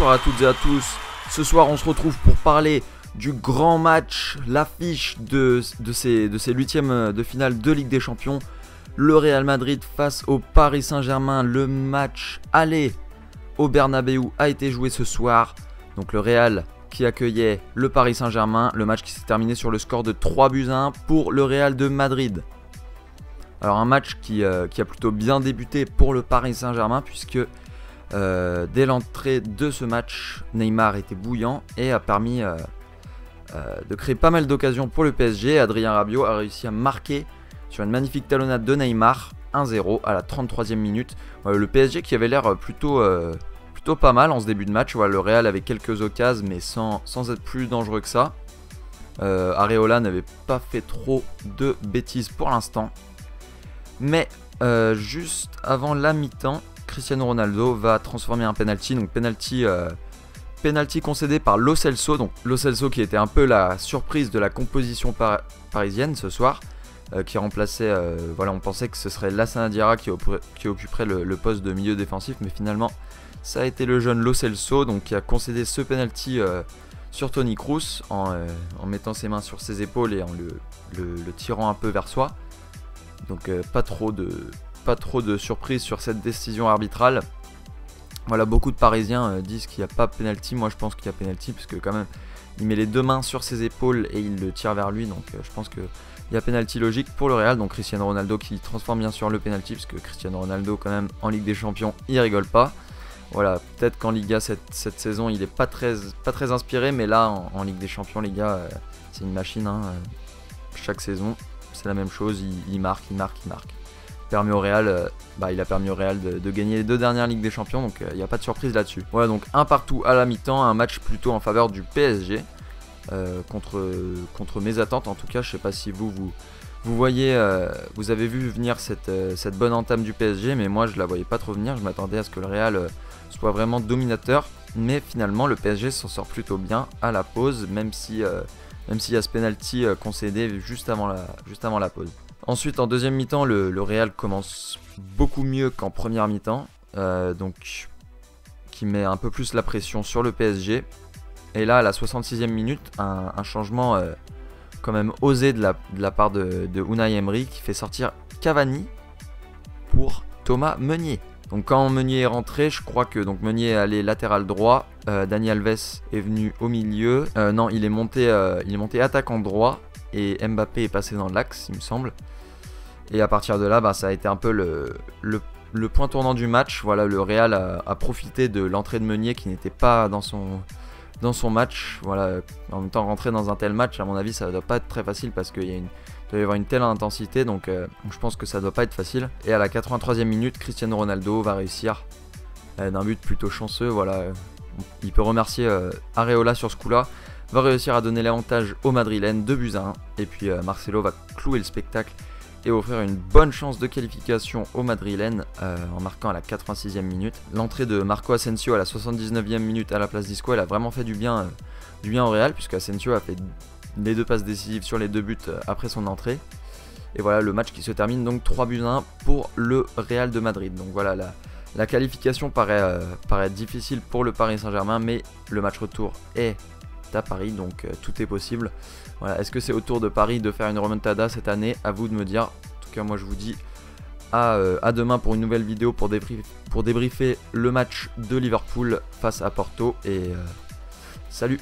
bonsoir à toutes et à tous. Ce soir on se retrouve pour parler du grand match, l'affiche de ces huitièmes de finale de Ligue des Champions. Le Real Madrid face au Paris Saint-Germain. Le match aller au Bernabéu a été joué ce soir. Donc le Real qui accueillait le Paris Saint-Germain. Le match qui s'est terminé sur le score de 3-1 pour le Real de Madrid. Alors un match qui a plutôt bien débuté pour le Paris Saint-Germain puisque dès l'entrée de ce match, Neymar était bouillant et a permis de créer pas mal d'occasions pour le PSG. Adrien Rabiot a réussi à marquer sur une magnifique talonnade de Neymar, 1-0 à la 33e minute. Le PSG qui avait l'air plutôt pas mal en ce début de match. Le Real avait quelques occasions mais sans être plus dangereux que ça. Areola n'avait pas fait trop de bêtises pour l'instant. Mais juste avant la mi-temps, Cristiano Ronaldo va transformer un penalty. Donc penalty concédé par Lo Celso. Donc Lo Celso qui était un peu la surprise de la composition parisienne ce soir. Qui remplaçait, on pensait que ce serait Lassana Diarra qui occuperait le poste de milieu défensif. Mais finalement ça a été le jeune Lo Celso donc, qui a concédé ce penalty sur Toni Kroos en mettant ses mains sur ses épaules et en le tirant un peu vers soi. Donc pas trop de surprise sur cette décision arbitrale. Beaucoup de Parisiens disent qu'il n'y a pas penalty. Moi je pense qu'il y a penalty parce que quand même il met les deux mains sur ses épaules et il le tire vers lui. Donc je pense qu'il y a penalty logique pour le Real. Donc Cristiano Ronaldo qui transforme bien sûr le penalty parce que Cristiano Ronaldo quand même en Ligue des Champions il rigole pas. Peut-être qu'en Liga cette saison il est pas très inspiré, mais là en Ligue des Champions les gars c'est une machine chaque saison. C'est la même chose, il marque. Il a permis au Real de gagner les deux dernières Ligues des Champions, donc il n'y a pas de surprise là-dessus. Donc un partout à la mi-temps, un match plutôt en faveur du PSG, contre mes attentes en tout cas. Je sais pas si vous voyez, vous avez vu venir cette bonne entame du PSG, mais moi je la voyais pas trop venir. Je m'attendais à ce que le Real soit vraiment dominateur, mais finalement le PSG s'en sort plutôt bien à la pause, même s'il y a ce penalty concédé juste avant la pause. Ensuite, en deuxième mi-temps, le Real commence beaucoup mieux qu'en première mi-temps, donc qui met un peu plus la pression sur le PSG. Et là, à la 66e minute, un changement quand même osé de la part de Unai Emery qui fait sortir Cavani pour Thomas Meunier. Donc quand Meunier est rentré, je crois que Meunier est allé latéral droit, Dani Alves est venu au milieu, il est monté attaquant droit et Mbappé est passé dans l'axe il me semble. Et à partir de là ça a été un peu le point tournant du match. Le Real a profité de l'entrée de Meunier qui n'était pas dans son match. En même temps rentrer dans un tel match à mon avis ça ne doit pas être très facile parce qu'il doit y avoir une telle intensité, donc je pense que ça doit pas être facile. Et à la 83e minute, Cristiano Ronaldo va réussir d'un but plutôt chanceux. Il peut remercier Areola sur ce coup-là. Va réussir à donner l'avantage aux Madrilènes 2-1. Et puis Marcelo va clouer le spectacle et offrir une bonne chance de qualification aux Madrilènes en marquant à la 86e minute. L'entrée de Marco Asensio à la 79e minute à la place d'Isco, elle a vraiment fait du bien au Real puisque Asensio a fait les deux passes décisives sur les deux buts après son entrée. Et le match qui se termine donc 3-1 pour le Real de Madrid. Donc la qualification paraît difficile pour le Paris Saint-Germain, mais le match retour est à Paris, donc tout est possible. Est-ce que c'est au tour de Paris de faire une remontada cette année? À vous de me dire. En tout cas moi je vous dis à demain pour une nouvelle vidéo pour débriefer le match de Liverpool face à Porto. Et salut.